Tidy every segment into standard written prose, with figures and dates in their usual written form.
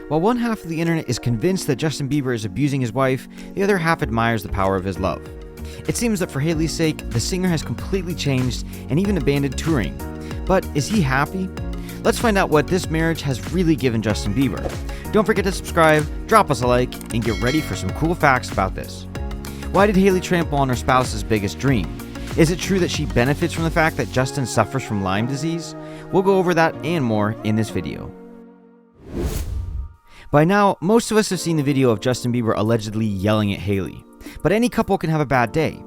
While one half of the internet is convinced that Justin Bieber is abusing his wife, the other half admires the power of his love. It seems that for Hailey's sake, the singer has completely changed and even abandoned touring. But is he happy? Let's find out what this marriage has really given Justin Bieber. Don't forget to subscribe, drop us a like, and get ready for some cool facts about this. Why did Hailey trample on her spouse's biggest dream? Is it true that she benefits from the fact that Justin suffers from Lyme disease? We'll go over that and more in this video. By now, most of us have seen the video of Justin Bieber allegedly yelling at Hailey. But any couple can have a bad day.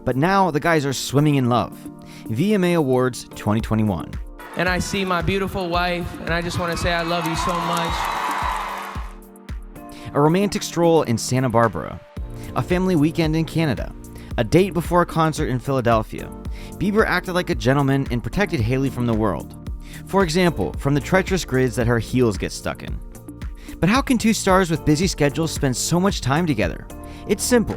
But now the guys are swimming in love. VMA Awards 2021. And I see my beautiful wife, and I just want to say I love you so much. A romantic stroll in Santa Barbara. A family weekend in Canada. A date before a concert in Philadelphia. Bieber acted like a gentleman and protected Hailey from the world. For example, from the treacherous grids that her heels get stuck in. But how can two stars with busy schedules spend so much time together? It's simple.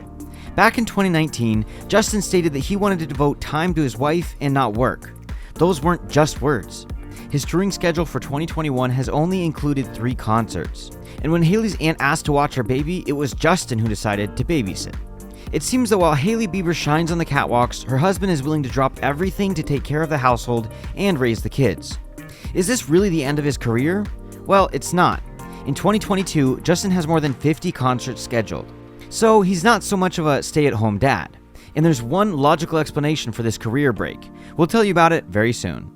Back in 2019, Justin stated that he wanted to devote time to his wife and not work. Those weren't just words. His touring schedule for 2021 has only included 3 concerts. And when Hailey's aunt asked to watch her baby, it was Justin who decided to babysit. It seems that while Hailey Bieber shines on the catwalks, her husband is willing to drop everything to take care of the household and raise the kids. Is this really the end of his career? Well, it's not. In 2022, Justin has more than 50 concerts scheduled. So he's not so much of a stay-at-home dad. And there's one logical explanation for this career break. We'll tell you about it very soon.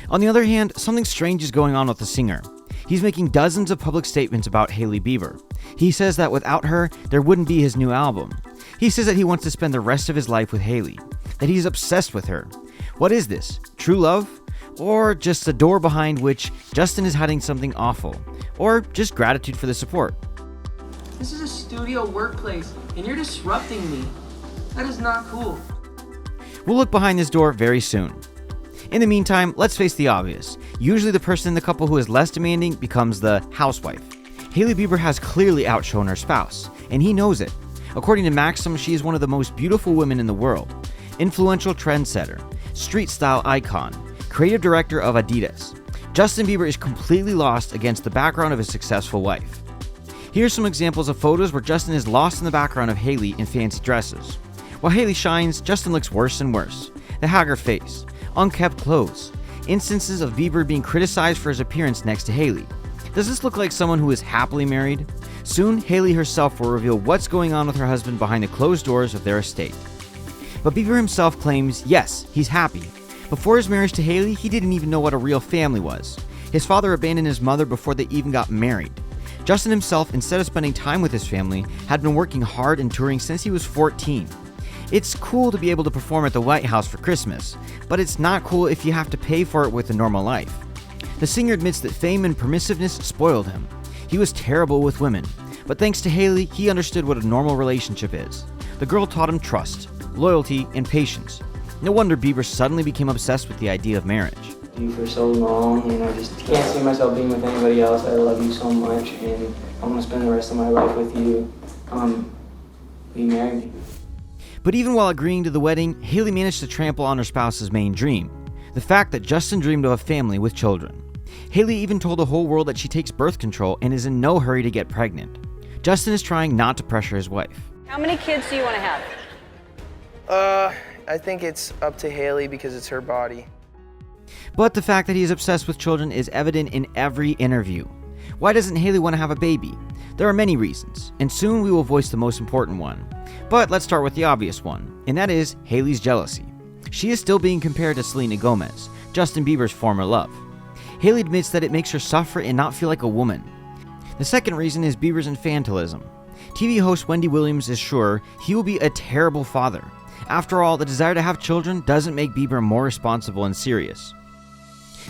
On the other hand, something strange is going on with the singer. He's making dozens of public statements about Hailey Bieber. He says that without her, there wouldn't be his new album. He says that he wants to spend the rest of his life with Hailey, that he's obsessed with her. What is this? True love? Or just a door behind which Justin is hiding something awful? Or just gratitude for the support? This is a studio workplace, and you're disrupting me. That is not cool. We'll look behind this door very soon. In the meantime, let's face the obvious. Usually the person in the couple who is less demanding becomes the housewife. Hailey Bieber has clearly outshone her spouse, and he knows it. According to Maxim, she is one of the most beautiful women in the world. Influential trendsetter, street style icon, creative director of Adidas. Justin Bieber is completely lost against the background of his successful wife. Here's some examples of photos where Justin is lost in the background of Hailey in fancy dresses. While Hailey shines, Justin looks worse and worse. The haggard face, unkempt clothes, instances of Bieber being criticized for his appearance next to Hailey. Does this look like someone who is happily married? Soon, Hailey herself will reveal what's going on with her husband behind the closed doors of their estate. But Bieber himself claims, yes, he's happy. Before his marriage to Hailey, he didn't even know what a real family was. His father abandoned his mother before they even got married. Justin himself, instead of spending time with his family, had been working hard and touring since he was 14. It's cool to be able to perform at the White House for Christmas, but it's not cool if you have to pay for it with a normal life. The singer admits that fame and permissiveness spoiled him. He was terrible with women, but thanks to Hailey, he understood what a normal relationship is. The girl taught him trust, loyalty, and patience. No wonder Bieber suddenly became obsessed with the idea of marriage. You for so long, and I just can't see myself being with anybody else. I love you so much, and I want to spend the rest of my life with you. Will you marry me? But even while agreeing to the wedding, Hailey managed to trample on her spouse's main dream, the fact that Justin dreamed of a family with children. Hailey even told the whole world that she takes birth control and is in no hurry to get pregnant. Justin is trying not to pressure his wife. How many kids do you want to have? I think it's up to Hailey because it's her body. But the fact that he is obsessed with children is evident in every interview. Why doesn't Hailey want to have a baby? There are many reasons, and soon we will voice the most important one. But let's start with the obvious one, and that is Hailey's jealousy. She is still being compared to Selena Gomez, Justin Bieber's former love. Hailey admits that it makes her suffer and not feel like a woman. The second reason is Bieber's infantilism. TV host Wendy Williams is sure he will be a terrible father. After all, the desire to have children doesn't make Bieber more responsible and serious.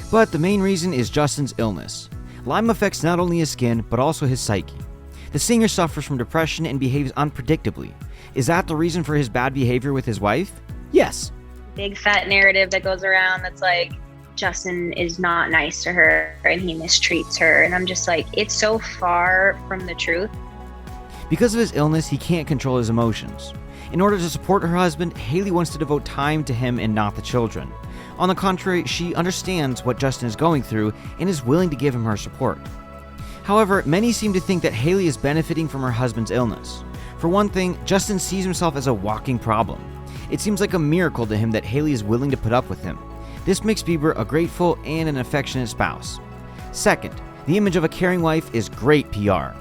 But the main reason is Justin's illness. Lyme affects not only his skin, but also his psyche. The singer suffers from depression and behaves unpredictably. Is that the reason for his bad behavior with his wife? Yes. Big fat narrative that goes around that's like, Justin is not nice to her and he mistreats her. And I'm just like, it's so far from the truth. Because of his illness, he can't control his emotions. In order to support her husband, Hailey wants to devote time to him and not the children. On the contrary, she understands what Justin is going through and is willing to give him her support. However, many seem to think that Hailey is benefiting from her husband's illness. For one thing, Justin sees himself as a walking problem. It seems like a miracle to him that Hailey is willing to put up with him. This makes Bieber a grateful and an affectionate spouse. Second, the image of a caring wife is great PR.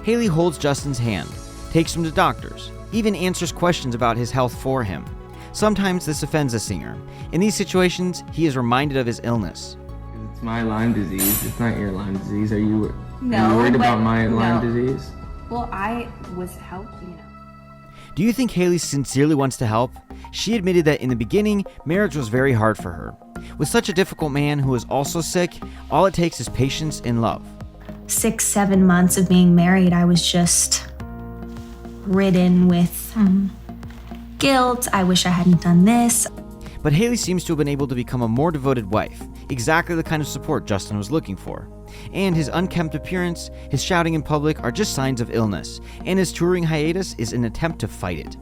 Hailey holds Justin's hand, takes him to doctors, even answers questions about his health for him. Sometimes this offends the singer. In these situations, he is reminded of his illness. It's my Lyme disease. It's not your Lyme disease. Are you No, worried but about my Lyme no. disease? Well, I was helping, Do you think Hailey sincerely wants to help? She admitted that in the beginning, marriage was very hard for her. With such a difficult man who is also sick, all it takes is patience and love. 6-7 months of being married, I was just ridden with guilt. I wish I hadn't done this. But Hailey seems to have been able to become a more devoted wife, exactly the kind of support Justin was looking for. And his unkempt appearance, his shouting in public are just signs of illness, and his touring hiatus is an attempt to fight it.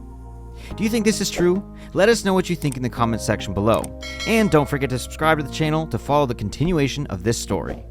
Do you think this is true? Let us know what you think in the comments section below. And don't forget to subscribe to the channel to follow the continuation of this story.